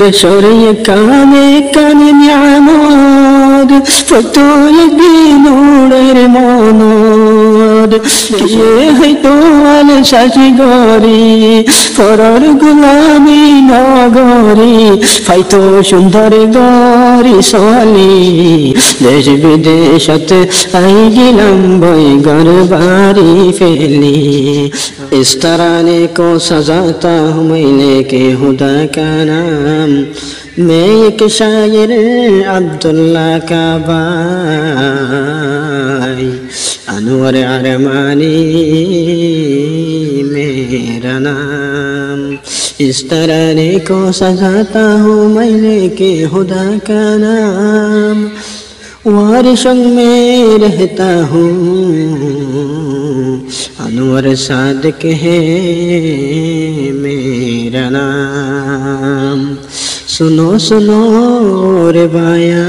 দেশরে কানে কানে নিয়ামত ফতোয় দিনুরের মনদ কে হয়তো আল শাসি গরি পরর গুলামি নগরী ফাইতো সুন্দর গরি সোয়ালি দেশ বিদেশত আই গেলাম বই ঘর বাড়ি ফেলি इस तराने को सजाता हूँ मैं लेके खुदा का नाम मैं एक शायर अब्दुल्ला का भाई अनवर अरमानी मेरा नाम इस तराने को सजाता हूँ मैं लेके खुदा का नाम वारिशों में रहता हूँ अनवर सादिक है मेरा नाम सुनो सुनो रे बायान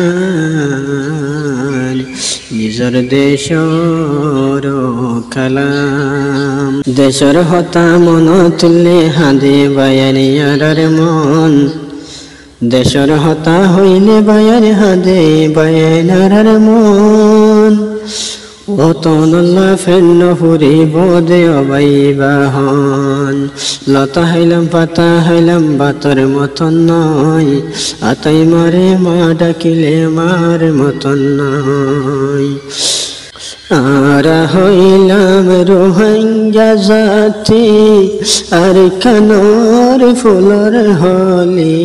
निजर देशर कलाम देशर हता मन तुल्ले हादे बायानियार मन देशर हता हইলে বায়ার হাদে বায়ানার মন ওতনল্লা ফেন্ন ফুরিব দে অবাইবাহন লতা হাইলাম পাতা হাইলাম বাতর মতন নয় আতাই মারে মা ডাকিলে মার মতন নয় आरा हইলাম রোহিঙ্গা জাতি আর কানর ফুলর হলি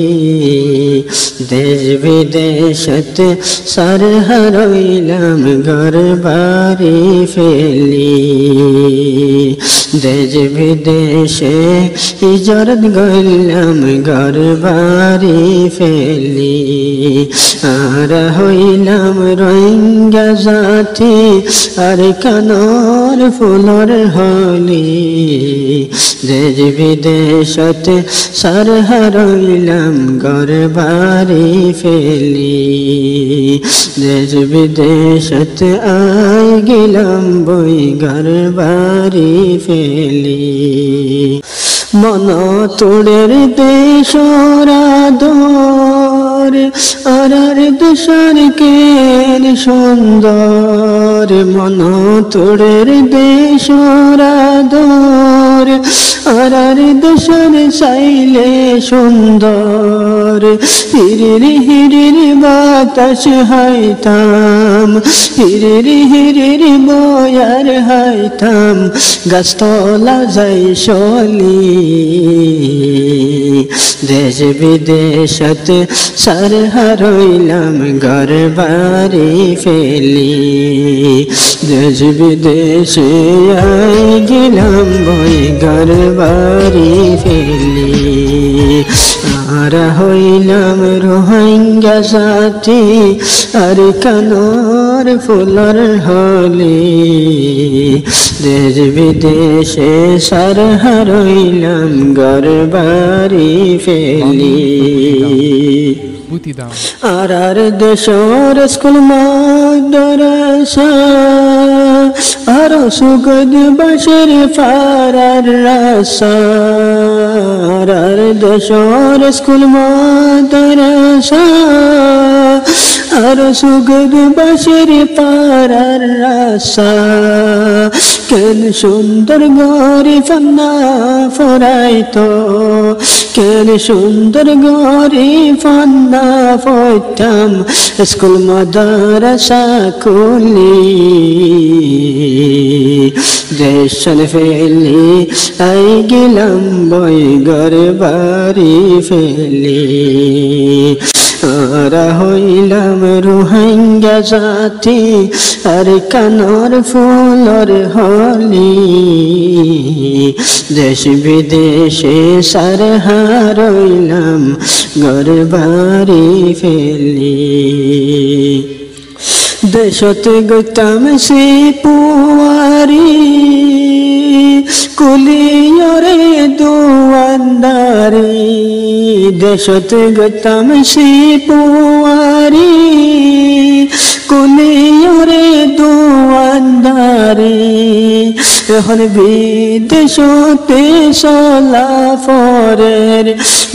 দেশ বিদেশত সার হারাইলাম ঘর বাড়ি ফেলি দেশ বিদেশে ইজরত গইলাম ঘর বাড়ি ফেলি আরা হইলাম রোহিঙ্গা জাতি আর কানর ফুলর হলি দেশ বিদেশত সার হারাইলাম ঘর বাড়ি ফেলি দেশ বিদেশত আই গেলাম বই ঘর বাড়ি ফেলি মন তোড়ের দেশরা দর আর দেশর কেন সুন্দর মন তোড়ের দেশরা দর আর দেশর চাইলে সুন্দর হিরিরি হিরিরি বাতাস হাইতাম হিরিরি হিরিরি বয়ার হাইতাম গাছতলা যাই চলি দেশ বিদেশত সার হারাইলাম ঘর বাড়ি ফেলি দেশ বিদেশে আই গেলাম বই ঘর বাড়ি ফেলি আরা হইলাম রোহিঙ্গা জাতি আর কানর ফুলর হলি দেশ বিদেশে সার হারাইলাম ঘর বাড়ি ফেলি আর দেশর স্কুল মাদ্রাসা আর সুগদ বাসের ফারার রাসা আর দেশর স্কুল মাদ্রাসা আর সুগদ বাসের পারার রাসা কেন সুন্দর গরি ফান্না ফরাইতো কেন সুন্দর গরি ফান্না ফইতাম স্কুল মাদ্রাসা খুলি দেশন ফেলি আই গেলাম বই ঘর বাড়ি ফেলি আরা হইলাম রোহিঙ্গা জাতি আর কানর ফুলর হলি দেশ বিদেশে সার হারাইলাম ঘর বাড়ি ফেলি দেশত গতাম সে পুয়ারি কুলিয়রে দুয়ান্দারি দেশত গতাম সে পুয়ারি কুলিয়রে দুয়ান্দারি এখন বিদেশতে চলা ফরের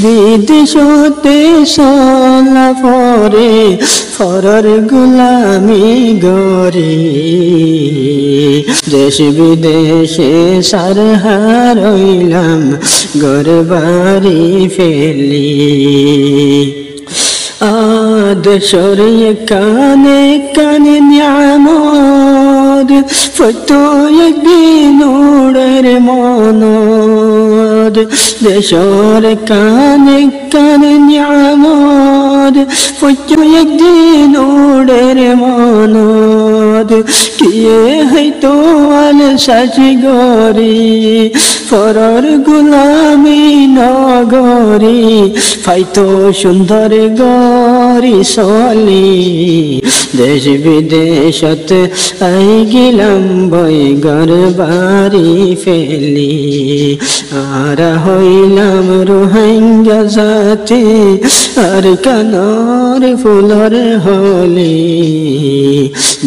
বিদেশতে চলা ফরে ফরর গুলামি গরি দেশ বিদেশে সার হারাইলাম ঘর বাড়ি ফেলি দেশের কানে কানে নিয়ামত ফতো একদিন উড়ের মনদ দেশের কানে কানে নিয়ামত ফতো একদিন উড়ের মনদ কিয়ে হয়তো আল সাজি গরি ফরর গুলামি নগরি ফাইতো সুন্দর গরি সলি দেশ বিদেশত আই গেলাম বই ঘর বাড়ি ফেলি আর হইলাম রোহিঙ্গা জাতি আর কানর ফুলর হলি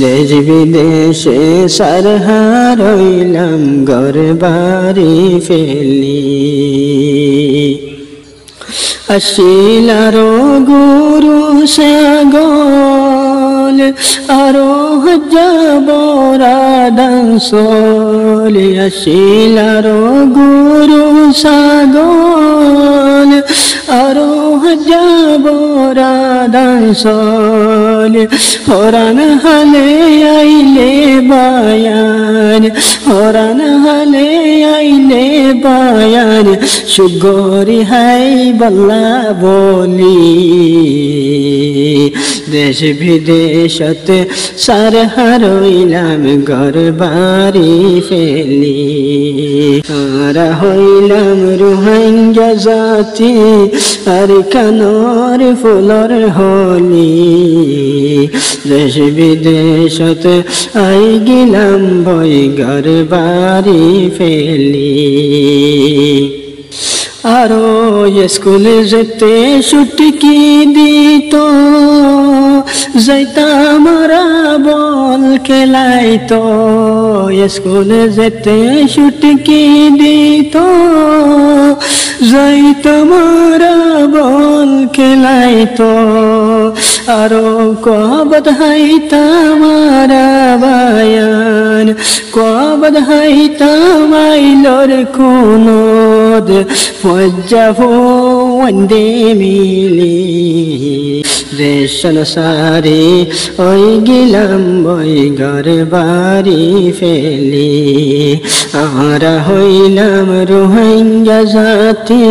দেশ বিদেশে সার হারাইলাম ঘর বাড়ি ফেলি আসিল আরো গুরু সাগল আরো হজ্জাবরা ডান্সলি আসিল আরো গুরু সাগল আরো হজ্জাবরা ডান্সলি হরান হালে আইলে বায়ান হরান হালে আইলে বায়ান সুগরি হাই বল্লা বলি দেশ বিদেশত সার হারাইলাম ঘর বাড়ি ফেলি আর হইলাম রোহিঙ্গা জাতি আর কানর ফুলর হলি দেশ বিদেশত আই গেলাম বই ঘর বাড়ি ফেলি আরো স্কুলে যেতে ছুটকি দিত যাইতাম বল খেলাইতো স্কুলে যেতে ছুটকি দিত যাইতাম বল খেলাইতো আরো কবদ হাইতাম বায়ান কবদ হাইতাম আইলর কুনদ ফজ্জাফো ওয়ান্দে মিলি দেশন সারে ওই গেলাম বই ঘর বাড়ি ফেলি আমরা হইলাম রোহিঙ্গা জাতি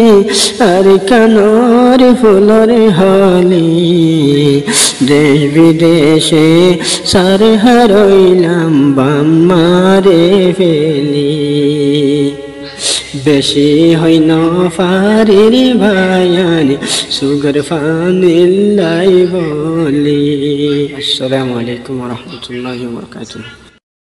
আর কানর ফুলর হলি দেশ বিদেশে সার হারাইলাম বাম মারে ফেলি বেশি হয় না ফারির ভায়ান সুগর ফানিল্লাই বলি। আসসালামু আলাইকুম ওয়া রাহমাতুল্লাহি ওয়া বারাকাতুহু।